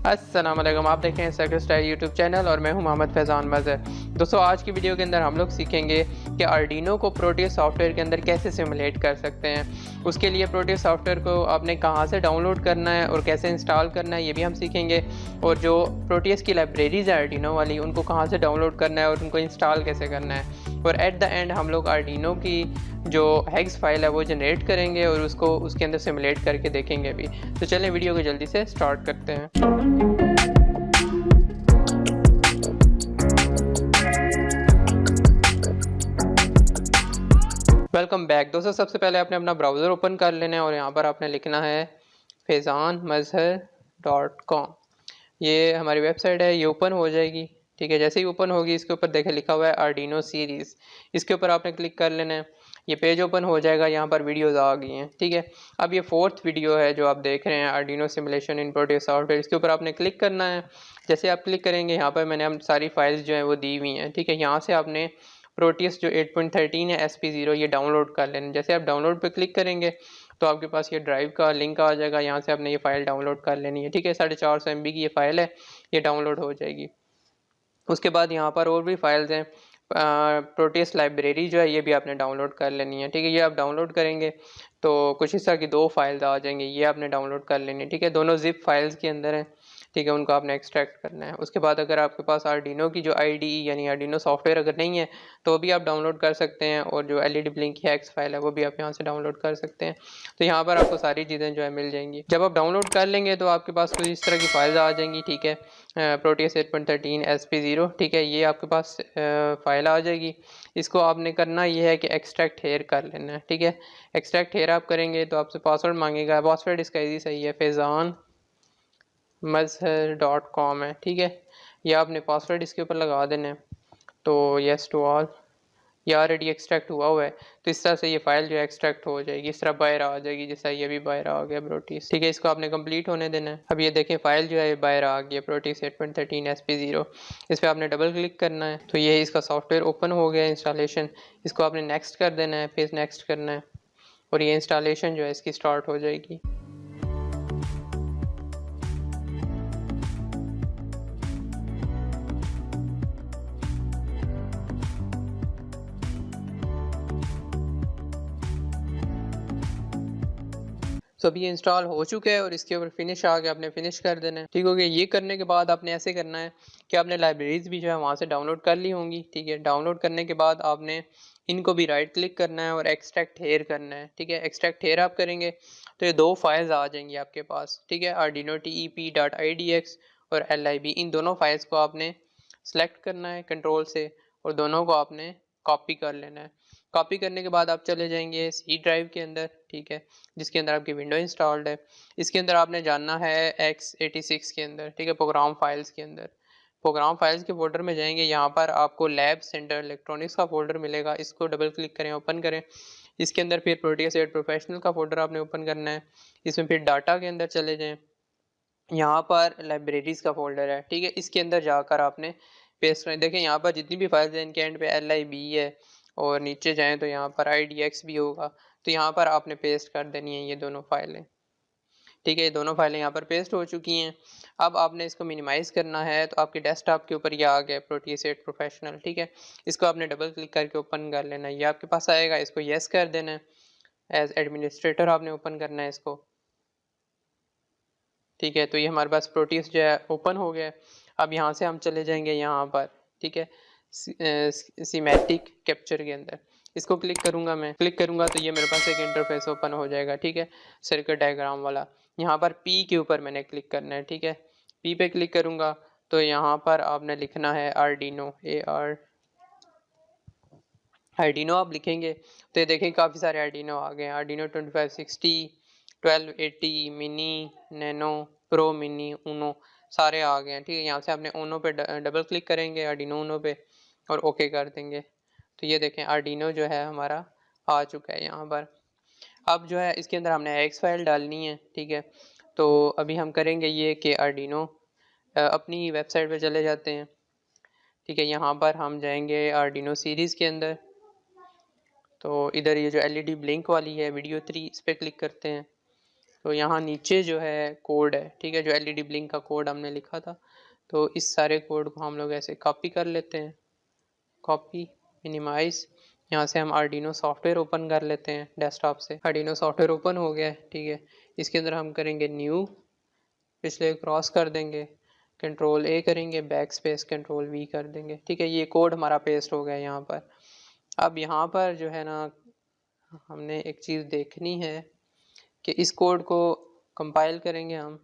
अस्सलाम वालेकुम, आप देख रहे हैं सर्कल स्टाइल यूट्यूब चैनल और मैं हूं मोहम्मद फैज़ान मज़हर। दोस्तों, आज की वीडियो के अंदर हम लोग सीखेंगे कि आर्डिनो को प्रोटियस सॉफ्टवेयर के अंदर कैसे सिमुलेट कर सकते हैं। उसके लिए प्रोटियस सॉफ्टवेयर को आपने कहां से डाउनलोड करना है और कैसे इंस्टॉल करना है ये भी हम सीखेंगे। और जो प्रोटियस की लाइब्रेरीज़ है आर्डिनो वाली, उनको कहाँ से डाउनलोड करना है और उनको इंस्टॉल कैसे करना है। और एट द एंड हम लोग आर्डिनो की जो हेक्स फाइल है वो जनरेट करेंगे और उसको उसके अंदर सिमुलेट करके देखेंगे भी। तो चलें वीडियो को जल्दी से स्टार्ट करते हैं। वेलकम बैक दोस्तों, सबसे पहले आपने अपना ब्राउज़र ओपन कर लेना है और यहाँ पर आपने लिखना है fezanmazhar.com। ये हमारी वेबसाइट है, ये ओपन हो जाएगी। ठीक है, जैसे ही ओपन होगी इसके ऊपर देखें लिखा हुआ है आर्डिनो सीरीज़, इसके ऊपर आपने क्लिक कर लेना है। ये पेज ओपन हो जाएगा, यहाँ पर वीडियोज़ आ गई हैं। ठीक है, अब ये फोर्थ वीडियो है जो आप देख रहे हैं, आर्डिनो सिमुलेशन इन प्रोटियस सॉफ्टवेयर। इसके ऊपर आपने क्लिक करना है। जैसे आप क्लिक करेंगे यहाँ पर मैंने हम सारी फाइल्स जो हैं वो दी हुई हैं। ठीक है, यहाँ से आपने प्रोटियस जो 8.13 है SP0 ये डाउनलोड कर लेना। जैसे आप डाउनलोड पे क्लिक करेंगे तो आपके पास ये ड्राइव का लिंक आ जाएगा, यहाँ से आपने ये फ़ाइल डाउनलोड कर लेनी है। ठीक है, 450 MB की ये फ़ाइल है, ये डाउनलोड हो जाएगी। उसके बाद यहाँ पर और भी फाइल्स हैं, प्रोटियस लाइब्रेरी जो है ये भी आपने डाउनलोड कर लेनी है। ठीक है, ये आप डाउनलोड करेंगे तो कुछ इस तरह की दो फाइल्स आ जाएंगी, ये आपने डाउनलोड कर लेनी है। ठीक है, दोनों जिप फाइल्स के अंदर हैं। ठीक है, उनको आपने एक्सट्रैक्ट करना है। उसके बाद अगर आपके पास आर्डिनो की जो IDE यानी आर्डिनो सॉफ्टवेयर अगर नहीं है तो भी आप डाउनलोड कर सकते हैं, और जो LED ब्लिंक की हेक्स फाइल है वो भी आप यहाँ से डाउनलोड कर सकते हैं। तो यहाँ पर आपको सारी चीज़ें जो है मिल जाएंगी। जब आप डाउनलोड कर लेंगे तो आपके पास कुछ इस तरह की फाइल्स आ जाएंगी। ठीक है, प्रोटियस 8.13 SP0। ठीक है, ये आपके पास फाइल आ जाएगी। इसको आपने करना ये है कि एक्सट्रैक्ट हेयर कर लेना है। ठीक है, एक्सट्रैक्ट हेयर आप करेंगे तो आपसे पासवर्ड मांगेगा। पासवर्ड इसका इजी सही है, fezanmazhar.com है। ठीक है, ये आपने पासवर्ड इसके ऊपर लगा देना है। तो येस टू ऑल, ये ऑलरेडी एक्सट्रैक्ट हुआ है। तो इस तरह से ये फाइल जो है एक्सट्रैक्ट हो जाएगी, इस तरह बाहर आ जाएगी, जैसा ये भी बाहर आ गया प्रोटीस। ठीक है, इसको आपने कंप्लीट होने देना है। अब ये देखें फाइल जो है बाहर आ गया, प्रोटीस 8.13 SP0। इस पर आपने डबल क्लिक करना है तो ये इसका सॉफ्टवेयर ओपन हो गया इंस्टॉलेशन। इसको आपने नेक्स्ट कर देना है, फिर नेक्स्ट करना है और ये इंस्टॉलेशन जो है इसकी स्टार्ट हो जाएगी। तो अभी ये इंस्टॉल हो चुका है और इसके ऊपर फिनिश आ गया, आपने फिनिश कर देना है। ठीक हो गया। ये करने के बाद आपने ऐसे करना है कि आपने लाइब्रेरीज भी जो है वहाँ से डाउनलोड कर ली होंगी। ठीक है, डाउनलोड करने के बाद आपने इनको भी राइट क्लिक करना है और एक्सट्रैक्ट हेयर करना है। ठीक है, एक्सट्रैक्ट हेयर आप करेंगे तो ये दो फाइल्स आ जाएंगी आपके पास। ठीक है, आर्डिनो TEP.IDX और LIB, इन दोनों फाइल्स को आपने सेलेक्ट करना है कंट्रोल से और दोनों को आपने कॉपी कर लेना है। कॉपी करने के बाद आप चले जाएंगे C ड्राइव के अंदर। ठीक है, जिसके अंदर आपकी विंडो इंस्टॉल्ड है। इसके अंदर आपने जानना है x86 के अंदर। ठीक है, प्रोग्राम फाइल्स के अंदर, प्रोग्राम फाइल्स के फोल्डर में जाएंगे। यहाँ पर आपको लैब सेंटर इलेक्ट्रॉनिक्स का फोल्डर मिलेगा, इसको डबल क्लिक करें, ओपन करें। इसके अंदर फिर प्रोटियस 8 प्रोफेशनल का फोल्डर आपने ओपन करना है। इसमें फिर डाटा के अंदर चले जाएँ, यहाँ पर लाइब्रेरीज का फोल्डर है। ठीक है, इसके अंदर जाकर आपने पेस्ट करें। देखें यहाँ पर जितनी भी फाइल्स हैं इनके एंड पे LIB है और नीचे जाएं तो यहाँ पर IDX भी होगा। तो यहाँ पर आपने पेस्ट कर देनी है ये दोनों फाइलें। ठीक है, ये दोनों फाइलें यहाँ पर पेस्ट हो चुकी हैं। अब आपने इसको मिनिमाइज़ करना है तो आपके डेस्कटॉप के ऊपर ये आ गया प्रोटियस 8 प्रोफेशनल। ठीक है, इसको आपने डबल क्लिक करके ओपन कर लेना है, ये आपके पास आएगा। इसको येस कर देना है, एज एडमिनिस्ट्रेटर आपने ओपन करना है इसको। ठीक है, तो ये हमारे पास प्रोटियस जो है ओपन हो गया है। अब यहाँ से हम चले जाएंगे यहाँ पर। ठीक है, सीमेटिक कैप्चर के अंदर इसको क्लिक करूँगा, मैं क्लिक करूँगा तो ये मेरे पास एक इंटरफेस ओपन हो जाएगा। ठीक है, सर्किट डायग्राम वाला। यहाँ पर P के ऊपर मैंने क्लिक करना है। ठीक है, P पे क्लिक करूँगा तो यहाँ पर आपने लिखना है आर्डिनो, आर्डिनो आप लिखेंगे तो ये देखें काफ़ी सारे आर्डिनो आ गए हैं। Arduino 2560, 1280 mini, nano, pro mini, Uno, सारे आ गए हैं। ठीक है, यहाँ से आपने ऊनो पे डबल क्लिक करेंगे, आर्डिनो ऊनो पे, और ओके कर देंगे। तो ये देखें आर्डिनो जो है हमारा आ चुका है यहाँ पर। अब जो है इसके अंदर हमने एक्स फाइल डालनी है। ठीक है, तो अभी हम करेंगे ये कि आर्डिनो अपनी वेबसाइट पे चले जाते हैं। ठीक है, यहाँ पर हम जाएंगे आर्डिनो सीरीज़ के अंदर। तो इधर ये जो LED ब्लिंक वाली है वीडियो 3, इस पर क्लिक करते हैं। तो यहाँ नीचे जो है कोड है, ठीक है, जो एलईडी ब्लिंक का कोड हमने लिखा था। तो इस सारे कोड को हम लोग ऐसे कॉपी कर लेते हैं, कॉपी, मिनिमाइज। यहाँ से हम आर्डिनो सॉफ्टवेयर ओपन कर लेते हैं डेस्कटॉप से। आर्डिनो सॉफ्टवेयर ओपन हो गया है, ठीक है। इसके अंदर हम करेंगे न्यू, पिछले क्रॉस कर देंगे, कंट्रोल ए करेंगे, बैक स्पेस कंट्रोल वी कर देंगे, ठीक है। ये कोड हमारा पेस्ट हो गया यहाँ पर। अब यहाँ पर जो है ना, हमने एक चीज़ देखनी है कि इस कोड को कंपाइल करेंगे हम।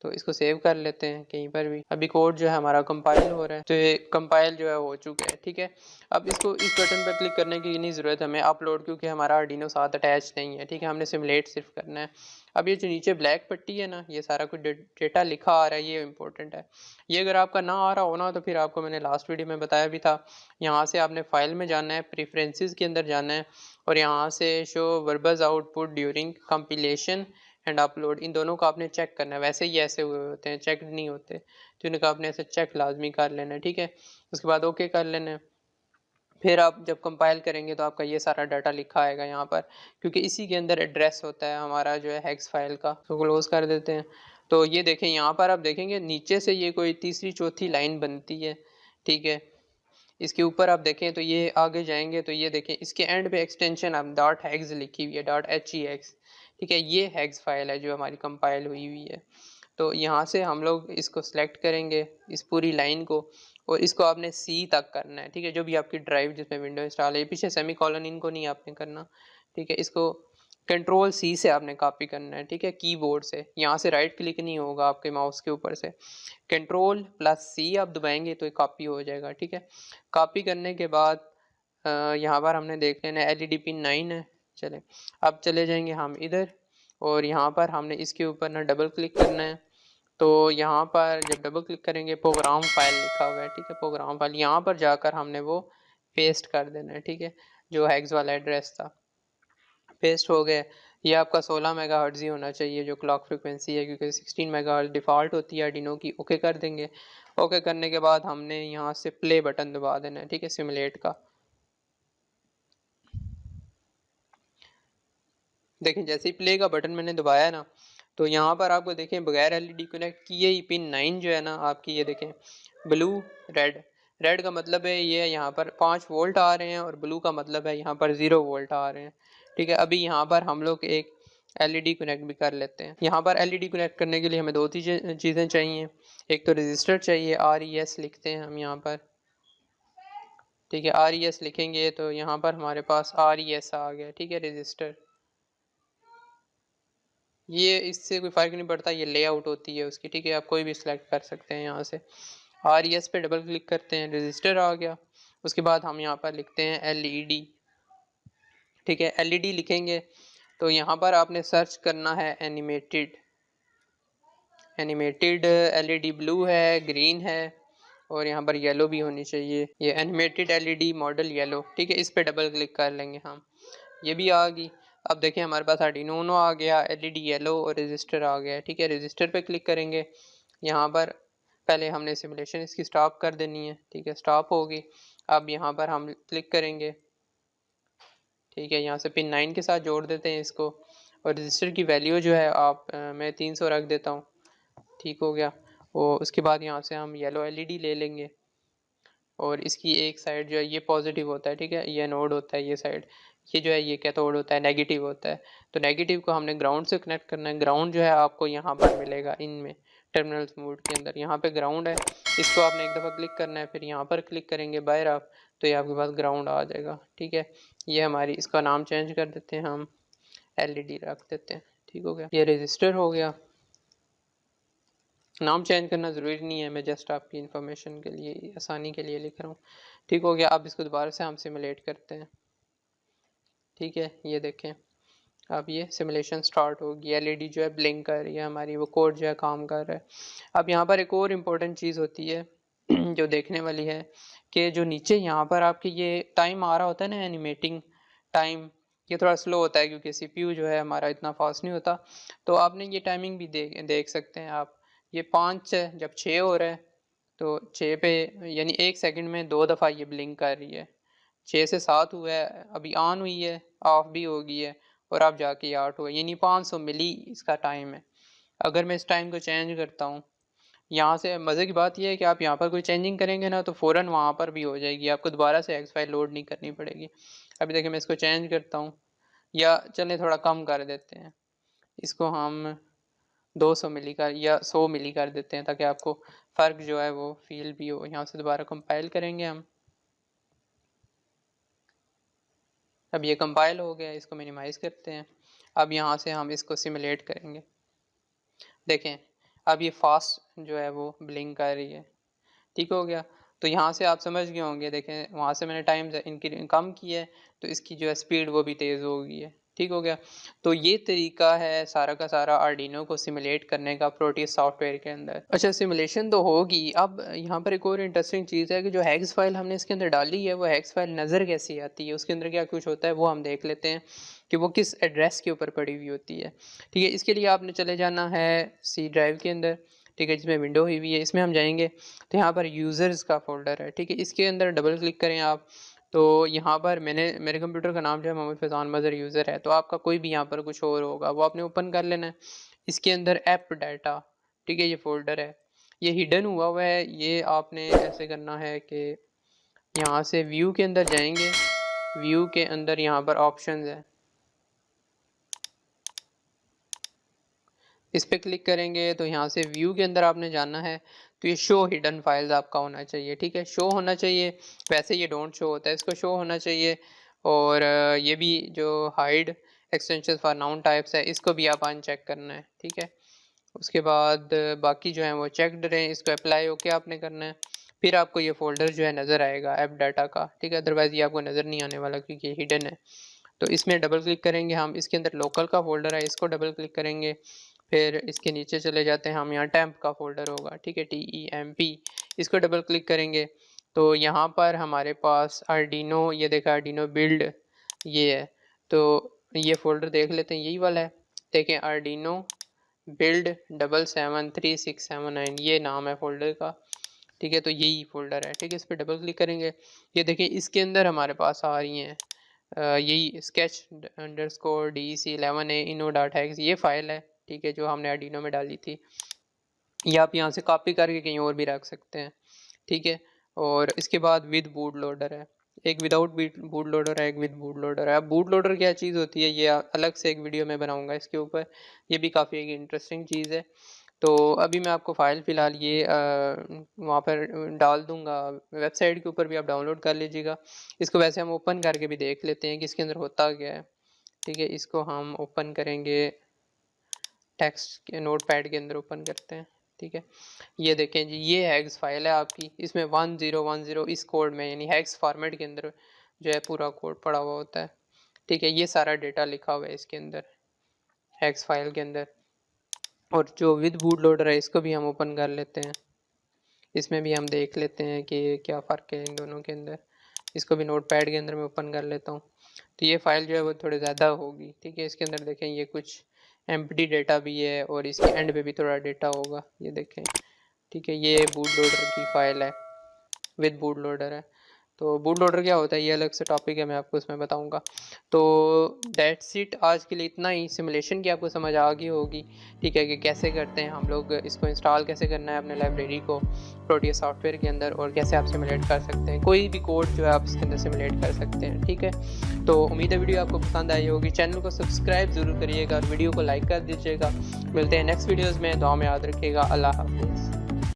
तो इसको सेव कर लेते हैं कहीं पर भी। अभी कोड जो है हमारा कंपाइल हो रहा है, तो ये कंपाइल जो है हो चुका है, ठीक है। अब इसको इस बटन पर क्लिक करने की नहीं ज़रूरत हमें अपलोड, क्योंकि हमारा आर्डिनो साथ अटैच नहीं है, ठीक है। हमने सिमुलेट सिर्फ करना है। अब ये जो नीचे ब्लैक पट्टी है ना, ये सारा कुछ डेटा लिखा आ रहा है, ये इंपॉर्टेंट है। ये अगर आपका ना आ रहा हो ना, तो फिर आपको मैंने लास्ट वीडियो में बताया भी था, यहाँ से आपने फाइल में जाना है, प्रेफरेंसेस के अंदर जाना है, और यहाँ से show verbose output during compilation and upload, इन दोनों को आपने चेक करना है। वैसे ही ऐसे हुए होते हैं, चेक नहीं होते, तो इनका आपने ऐसे चेक लाजमी कर लेना है, ठीक है। उसके बाद ओके कर लेना है। फिर आप जब कंपाइल करेंगे तो आपका ये सारा डाटा लिखा आएगा यहाँ पर, क्योंकि इसी के अंदर एड्रेस होता है हमारा जो है हेक्स फाइल का। तो क्लोज कर देते हैं। तो ये देखें, यहाँ पर आप देखेंगे नीचे से ये कोई तीसरी चौथी लाइन बनती है, ठीक है। इसके ऊपर आप देखें तो ये आगे जाएंगे तो ये देखें, इसके एंड पे एक्सटेंशन आप डॉट हैग्स लिखी हुई है, डॉट HEX, ठीक है। ये हैग्स फाइल है जो हमारी कंपाइल हुई हुई है। तो यहाँ से हम लोग इसको सिलेक्ट करेंगे, इस पूरी लाइन को, और इसको आपने C तक करना है, ठीक है। जो भी आपकी ड्राइव जिसमें विंडो इंस्टॉल है, पीछे सेमी कॉलन इनको नहीं आपने करना, ठीक है। इसको कंट्रोल C से आपने कॉपी करना है, ठीक है, कीबोर्ड से। यहाँ से राइट क्लिक नहीं होगा आपके माउस के ऊपर से, कंट्रोल प्लस C आप दबाएंगे तो ये कॉपी हो जाएगा, ठीक है। कॉपी करने के बाद यहाँ पर हमने देख लेना है LED पिन 9 है। चले, अब चले जाएंगे हम इधर, और यहाँ पर हमने इसके ऊपर ना डबल क्लिक करना है। तो यहाँ पर जब डबल क्लिक करेंगे, प्रोग्राम फाइल लिखा हुआ है, ठीक है, प्रोग्राम फाइल, यहाँ पर जाकर हमने वो पेस्ट कर देना है, ठीक है, जो हैग्स वाला एड्रेस था। पेस्ट हो गया। ये आपका 16 मेगाहर्ट्ज़ ही होना चाहिए जो क्लॉक फ्रिक्वेंसी है, क्योंकि 16 मेगाहर्ट्ज़ डिफ़ॉल्ट होती है आर्डिनो की। ओके कर देंगे। ओके करने के बाद हमने यहाँ से प्ले बटन दबा देना है, ठीक है, सिमुलेट का। देखें, जैसे ही प्ले का बटन मैंने दबाया ना, तो यहाँ पर आपको देखें बगैर LED कनेक्ट किए ही पिन 9 जो है ना आपकी, ये देखें ब्लू रेड, रेड का मतलब है ये यहाँ पर 5 वोल्ट आ रहे हैं, और ब्लू का मतलब है यहाँ पर 0 वोल्ट आ रहे हैं, ठीक है। अभी यहाँ पर हम लोग एक LED कनेक्ट भी कर लेते हैं। यहाँ पर LED कनेक्ट करने के लिए हमें दो चीज़ें चाहिए। एक तो रजिस्टर चाहिए, RES लिखते हैं हम यहाँ पर, ठीक है। RES लिखेंगे तो यहाँ पर हमारे पास RES आ गया, ठीक है, रजिस्टर। ये इससे कोई फ़र्क नहीं पड़ता, ये लेआउट होती है उसकी, ठीक है। आप कोई भी सिलेक्ट कर सकते हैं यहाँ से। RES पे डबल क्लिक करते हैं, रजिस्टर आ गया। उसके बाद हम यहाँ पर लिखते हैं LED, ठीक है। LED लिखेंगे तो यहाँ पर आपने सर्च करना है एनिमेटेड, एनिमेटेड LED ब्लू है, ग्रीन है, और यहाँ पर येलो भी होनी चाहिए, ये एनिमेटेड LED मॉडल येलो, ठीक है। इस पर डबल क्लिक कर लेंगे हम, ये भी आ गई। अब देखें हमारे पास आर्डिनो आ गया, LED येलो, और रजिस्टर आ गया, ठीक है। रजिस्टर पे क्लिक करेंगे। यहाँ पर पहले हमने सिमुलेशन इसकी स्टॉप कर देनी है, ठीक है, स्टॉप होगी। अब यहाँ पर हम क्लिक करेंगे, ठीक है। यहाँ से पिन 9 के साथ जोड़ देते हैं इसको, और रजिस्टर की वैल्यू जो है आप मैं 300 रख देता हूँ, ठीक हो गया। और उसके बाद यहाँ से हम येलो LED ले लेंगे, और इसकी एक साइड जो है ये पॉजिटिव होता है, ठीक है, ये एनोड होता है, ये साइड, ये जो है ये कैथोड होता है, नेगेटिव होता है। तो नेगेटिव को हमने ग्राउंड से कनेक्ट करना है। ग्राउंड जो है आपको यहाँ पर मिलेगा इनमें टर्मिनल्स मोड के अंदर, यहाँ पे ग्राउंड है। इसको आपने एक दफ़ा क्लिक करना है, फिर यहाँ पर क्लिक करेंगे बाहर आप, तो ये आपके पास ग्राउंड आ जाएगा, ठीक है। ये हमारी, इसका नाम चेंज कर देते हैं हम, LED रख देते हैं, ठीक हो गया। ये रजिस्टर हो गया। नाम चेंज करना ज़रूरी नहीं है, मैं जस्ट आपकी इन्फॉर्मेशन के लिए, आसानी के लिए लिख रहा हूँ, ठीक हो गया। अब इसको दोबारा से हम सिमुलेट करते हैं, ठीक है। ये देखें, अब ये सिमुलेशन स्टार्ट होगी, LED जो है ब्लिंक कर रही है हमारी, वो कोड जो है काम कर रहा है। अब यहाँ पर एक और इम्पोर्टेंट चीज़ होती है जो देखने वाली है, कि जो नीचे यहाँ पर आपके ये टाइम आ रहा होता है ना, एनिमेटिंग टाइम, ये थोड़ा स्लो होता है क्योंकि CPU जो है हमारा इतना फास्ट नहीं होता। तो आपने ये टाइमिंग भी देख सकते हैं आप, ये 5 है, जब 6 हो रहा है तो 6 पे, यानी 1 सेकंड में 2 दफ़ा ये ब्लिंक कर रही है। 6 से 7 हुआ है, अभी ऑन हुई है, ऑफ भी हो गई है, और अब जाके ये 8 हुआ, यानी 500 मिली इसका टाइम है। अगर मैं इस टाइम को चेंज करता हूँ, यहाँ से मज़े की बात यह है कि आप यहाँ पर कोई चेंजिंग करेंगे ना तो फ़ौरन वहाँ पर भी हो जाएगी, आपको दोबारा से एक्स फाइल लोड नहीं करनी पड़ेगी। अभी देखिए मैं इसको चेंज करता हूँ, या चलें थोड़ा कम कर देते हैं, इसको हम 200 मिली कर या 100 मिली कर देते हैं ताकि आपको फ़र्क जो है वो फील भी हो। यहाँ से दोबारा कंपाइल करेंगे हम। अब ये कंपाइल हो गया, इसको मिनिमाइज़ करते हैं। अब यहाँ से हम इसको सिमुलेट करेंगे। देखें अब ये फास्ट जो है वो ब्लिंक कर रही है, ठीक हो गया। तो यहाँ से आप समझ गए होंगे, देखें वहाँ से मैंने टाइम इनकी कम किया है तो इसकी जो है स्पीड वो भी तेज़ हो गई है, ठीक हो गया। तो ये तरीका है सारा का सारा आर्डिनो को सिमुलेट करने का प्रोटियस सॉफ्टवेयर के अंदर। अच्छा, सिमुलेशन तो होगी। अब यहाँ पर एक और इंटरेस्टिंग चीज़ है कि जो हेक्स फाइल हमने इसके अंदर डाली है वो हेक्स फाइल नज़र कैसी आती है, उसके अंदर क्या कुछ होता है वो हम देख लेते हैं कि वो किस एड्रेस के ऊपर पड़ी हुई होती है। ठीक है, इसके लिए आपने चले जाना है सी ड्राइव के अंदर, ठीक है, जिसमें विंडो हुई है, इसमें हम जाएंगे तो यहाँ पर यूज़र्स का फोल्डर है, ठीक है। इसके अंदर डबल क्लिक करें आप, तो यहाँ पर मेरे कंप्यूटर का नाम जो है मोहम्मद फैज़ान मज़र यूज़र है, तो आपका कोई भी यहाँ पर कुछ और होगा वो आपने ओपन कर लेना है। इसके अंदर ऐप डाटा, ठीक है, ये फोल्डर है, ये हिडन हुआ है। ये आपने ऐसे करना है कि यहाँ से व्यू के अंदर जाएंगे, व्यू के अंदर यहाँ पर ऑप्शंस है, इस पर क्लिक करेंगे तो यहाँ से व्यू के अंदर आपने जाना है। तो ये शो हिडन फाइल्स आपका होना चाहिए, ठीक है, शो होना चाहिए। वैसे ये डोंट शो होता है, इसको शो होना चाहिए। और ये भी जो hide extension for noun types है इसको भी आप अनचेक करना है, ठीक है। उसके बाद बाकी जो है वो चेकड रहें, इसको अप्लाई होके आपने करना है। फिर आपको ये फोल्डर जो है नज़र आएगा ऐप डाटा का, ठीक है, अदरवाइज़ ये आपको नज़र नहीं आने वाला क्योंकि ये हिडन है। तो इसमें डबल क्लिक करेंगे हम, इसके अंदर लोकल का फोल्डर है, इसको डबल क्लिक करेंगे। फिर इसके नीचे चले जाते हैं हम, यहाँ टेम्प का फोल्डर होगा, ठीक है, TEMP, इसको डबल क्लिक करेंगे तो यहाँ पर हमारे पास आर्डिनो, ये देखा आर्डिनो बिल्ड ये है, तो ये फोल्डर देख लेते हैं, यही वाला है। देखें आर्डिनो बिल्ड 773679 ये नाम है फोल्डर का, ठीक है, तो यही फोल्डर है, ठीक है। इस पर डबल क्लिक करेंगे, ये देखें इसके अंदर हमारे पास आ रही हैं यही sketch_dec11a ino.hex ये फाइल है, ठीक है, जो हमने आर्डिनो में डाली थी। ये आप यहाँ से कॉपी करके कहीं और भी रख सकते हैं, ठीक है। और इसके बाद विद बूट लोडर है, एक विदाउट बूट लोडर है, एक विद बूट लोडर है। अब बूट लोडर क्या चीज़ होती है ये अलग से एक वीडियो में बनाऊंगा इसके ऊपर, ये भी काफ़ी एक इंटरेस्टिंग चीज़ है। तो अभी मैं आपको फ़ाइल फ़िलहाल ये वहाँ पर डाल दूँगा, वेबसाइट के ऊपर भी आप डाउनलोड कर लीजिएगा। इसको वैसे हम ओपन करके भी देख लेते हैं कि इसके अंदर होता क्या है, ठीक है। इसको हम ओपन करेंगे, टेक्स्ट के नोटपैड के अंदर ओपन करते हैं, ठीक है। ये देखें जी, ये हेक्स फाइल है आपकी, इसमें 1010 इस कोड में यानी हेक्स फॉर्मेट के अंदर जो है पूरा कोड पड़ा हुआ होता है, ठीक है। ये सारा डेटा लिखा हुआ है इसके अंदर हेक्स फाइल के अंदर। और जो विद बूट लोडर है इसको भी हम ओपन कर लेते हैं, इसमें भी हम देख लेते हैं कि क्या फ़र्क है इन दोनों के अंदर। इसको भी नोटपैड के अंदर मैं ओपन कर लेता हूँ, तो ये फ़ाइल जो है वो थोड़ी ज़्यादा होगी, ठीक है। इसके अंदर देखें ये कुछ एम्प्टी डेटा भी है और इसके एंड पे भी थोड़ा डेटा होगा, ये देखें, ठीक है। ये बूट लोडर की फ़ाइल है, विद बूट लोडर है। तो बूट लोडर क्या होता है ये अलग से टॉपिक है, मैं आपको इसमें बताऊंगा। तो दैट्स इट, आज के लिए इतना ही। सिमुलेशन की आपको समझ आ गई होगी, ठीक है, कि कैसे करते हैं हम लोग, इसको इंस्टॉल कैसे करना है अपने लाइब्रेरी को प्रोटियस सॉफ्टवेयर के अंदर, और कैसे आप सिमुलेट कर सकते हैं कोई भी कोड जो है आप इसके अंदर सिमुलेट कर सकते हैं, ठीक है। तो उम्मीद है वीडियो आपको पसंद आई होगी, चैनल को सब्सक्राइब ज़रूर करिएगा और वीडियो को लाइक कर दीजिएगा। मिलते हैं नेक्स्ट वीडियोज़ में, दुआ में याद रखिएगा। अल्लाह हाफ़िज़।